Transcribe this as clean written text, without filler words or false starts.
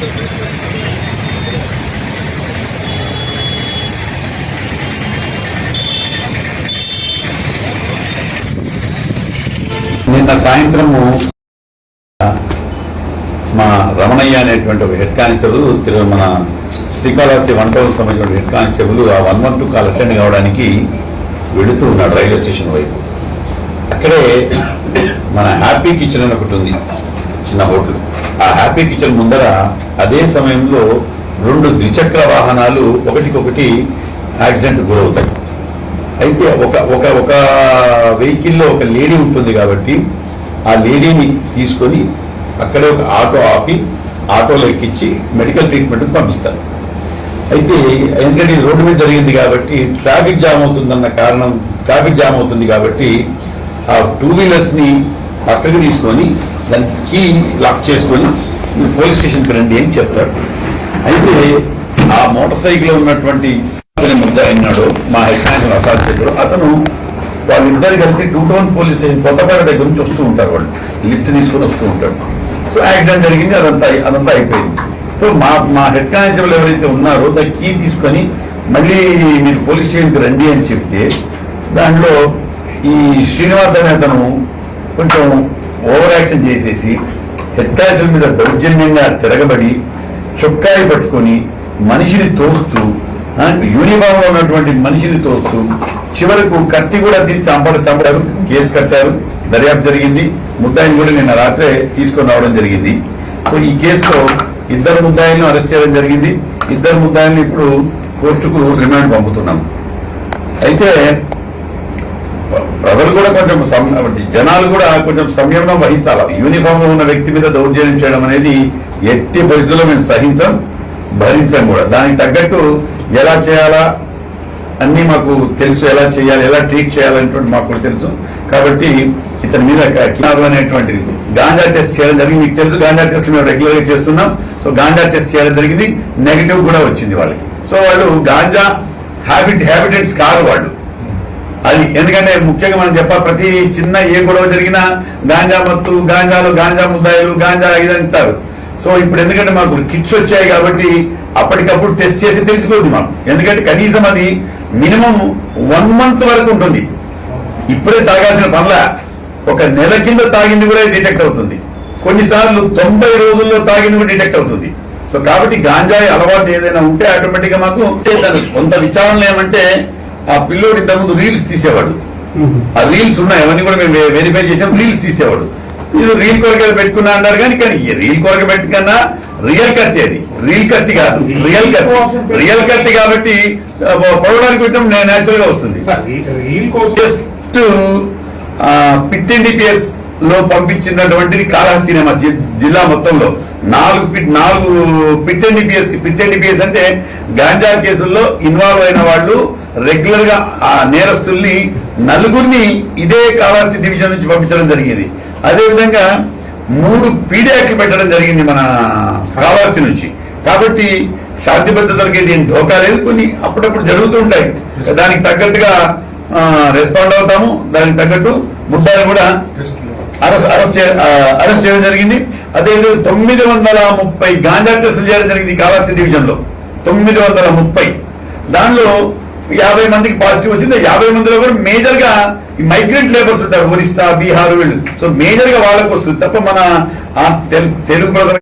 నిన్న సాయంత్రము మా రమణయ్య అనేటువంటి ఒక హెడ్ కానిస్టేబుల్ మన శ్రీకాళహస్తి 1 టౌన్ సంబంధించిన హెడ్ కానిస్టేబుల్ ఆ 112 కాల్ అటెండ్ కావడానికి వెళుతూ ఉన్నాడు రైల్వే స్టేషన్ వైపు. అక్కడే మన హ్యాపీ కిచెన్ అని ఒకటి ఉంది, చిన్న హోటల్. ఆ హ్యాపీ కిచెన్ ముందర అదే సమయంలో 2 ద్విచక్ర వాహనాలు ఒకటికొకటి యాక్సిడెంట్ గురవుతాయి. అయితే ఒక వెహికల్లో ఒక లేడీ ఉంటుంది కాబట్టి ఆ లేడీని తీసుకొని అక్కడే ఒక ఆటో ఆపి ఆటోలో ఎక్కించి మెడికల్ ట్రీట్మెంట్కి పంపిస్తారు. అయితే ఎందుకంటే ఇది రోడ్డు మీద జరిగింది కాబట్టి ట్రాఫిక్ జామ్ అవుతుంది కాబట్టి ఆ 2 వీలర్స్ని పక్కకి తీసుకొని దానికి కీ లాక్ చేసుకొని పోలీస్ స్టేషన్కి రండి అని చెప్తాడు. అయితే ఆ మోటార్ సైకిల్లో ఉన్నటువంటి అయినాడు మా హెడ్ కానిస్టేబుల్ అసాల్ట్ చేశాడు. అతను వాళ్ళిద్దరు కలిసి 2 టౌన్ పోలీస్ స్టేషన్ కొత్తపేట దగ్గర నుంచి వస్తూ ఉంటారు, వాళ్ళు లిఫ్ట్ తీసుకొని వస్తూ ఉంటారు. సో యాక్సిడెంట్ జరిగింది, అదంతా అయిపోయింది. సో మా హెడ్ కానిస్టేబుల్ ఎవరైతే ఉన్నారో దాని కీ తీసుకొని మళ్ళీ మీరు పోలీస్ స్టేషన్కి రండి అని చెప్తే దాంట్లో ఈ శ్రీనివాస్ అనే అతను కొంచెం ఓవర్ యాక్షన్ చేసేసి హెడ్ కానిస్టేబుల్ మీద దౌర్జన్యంగా తిరగబడి చొక్కాయి పట్టుకొని మనిషిని తోస్తూ యూనిఫామ్ లో ఉన్నటువంటి మనిషిని తోస్తూ చివరకు కత్తి కూడా తీసి చంపారు. కేసు కట్టారు, దర్యాప్తు జరిగింది. ముద్దాయిని కూడా నిన్న రాత్రే తీసుకొని రావడం జరిగింది. సో ఈ కేసులో 2 ముద్దాయిలను అరెస్ట్ చేయడం జరిగింది. 2 ముద్దాయిలను ఇప్పుడు కోర్టుకు రిమాండ్ పంపుతున్నాం. అయితే ప్రజలు కూడా కొంచెం జనాలు కూడా కొంచెం సంయమనం వహించాలి. యూనిఫామ్ లో ఉన్న వ్యక్తి మీద దౌర్జన్యం చేయడం అనేది ఎట్టి పరిస్థితుల్లో మేము భరించాం కూడా. దానికి తగ్గట్టు ఎలా చేయాలా అన్నీ మాకు తెలుసు, ఎలా చేయాలి, ఎలా ట్రీట్ చేయాలనేటువంటి మాకు కూడా తెలుసు. కాబట్టి ఇతని మీద కినారు అనేటువంటిది గాంజా టెస్ట్ చేయడం జరిగింది. మీకు తెలుసు, గాంజా టెస్ట్ మేము రెగ్యులర్ గా చేస్తున్నాం. సో గాంజా టెస్ట్ చేయడం జరిగింది, నెగిటివ్ కూడా వచ్చింది వాళ్ళకి. సో వాళ్ళు గాంజా హ్యాబిటెట్స్ కాదు వాళ్ళు. అది ఎందుకంటే ముఖ్యంగా మనం చెప్పాలి, ప్రతి చిన్న ఏ గొడవ జరిగినా గాంజా మత్తు, గాంజా ముద్దాయిలు, గాంజా ఇదంటారు. సో ఇప్పుడు ఎందుకంటే మాకు కిట్స్ వచ్చాయి కాబట్టి అప్పటికప్పుడు టెస్ట్ చేసి తెలిసిపోతుంది మాకు. ఎందుకంటే కనీసం అది మినిమం 1 మంత్ వరకు ఉంటుంది. ఇప్పుడే తాగాల్సిన పనుల 1 నెల కింద తాగింది కూడా డిటెక్ట్ అవుతుంది. కొన్నిసార్లు 90 రోజుల్లో తాగింది కూడా డిటెక్ట్ అవుతుంది. సో కాబట్టి గాంజాయి అలవాటు ఏదైనా ఉంటే ఆటోమేటిక్ గా మాకు కొంత విచారణలు ఏమంటే ఆ పిల్లోడు ఇంతకుముందు రీల్స్ తీసేవాడు. ఆ రీల్స్ ఉన్నాయి, అవన్నీ కూడా మేము వెరిఫై చేసాం. రీల్స్ తీసేవాడు. ఇది రీల్ కొరకే పెట్టుకున్నా అన్నారు కానీ రీల్ కొరక పెట్టుకున్నా రియల్ కత్తి, అది రీల్ కత్తి కాదు, రియల్ కత్తి కాబట్టి పొడవడానికి పెట్టడం నేచురల్ గా వస్తుంది. జస్ట్ పిట్ ఎన్డీపీఎస్ లో పంపించినటువంటిది కాళహస్తి జిల్లా మొత్తంలో 4 పిట్ ఎన్డీపీఎస్ అంటే గాంజా కేసుల్లో ఇన్వాల్వ్ అయిన వాళ్ళు రెగ్యులర్ గా ఆ నేరస్తుల్ని 4 ఇదే కాళహస్తి డివిజన్ నుంచి పంపించడం జరిగింది. అదేవిధంగా 3 పీడియాక్లు పెట్టడం జరిగింది మన కాళహస్తి నుంచి. కాబట్టి శాంతి భద్రతలకి దీని ధోకా లేదు, కొన్ని అప్పుడప్పుడు జరుగుతూ ఉంటాయి. దానికి తగ్గట్టుగా రెస్పాండ్ అవుతాము. దానికి తగ్గట్టు ముద్దాయిని కూడా అరెస్ట్ చేయడం జరిగింది. అదేవిధంగా 930 గాంజా టెస్టులు చేయడం జరిగింది కాళహస్తి డివిజన్ లో. 930 దానిలో 50 మందికి పాజిటివ్ వచ్చింది. 50 మందిలో కూడా మేజర్ గా మైగ్రెంట్ లేబర్స్ ఉంటారు, ఒరిస్సా, బీహార్ వీళ్ళు. సో మేజర్ గా వాళ్ళకి వస్తుంది తప్ప మన తెలుగు ప్రజలు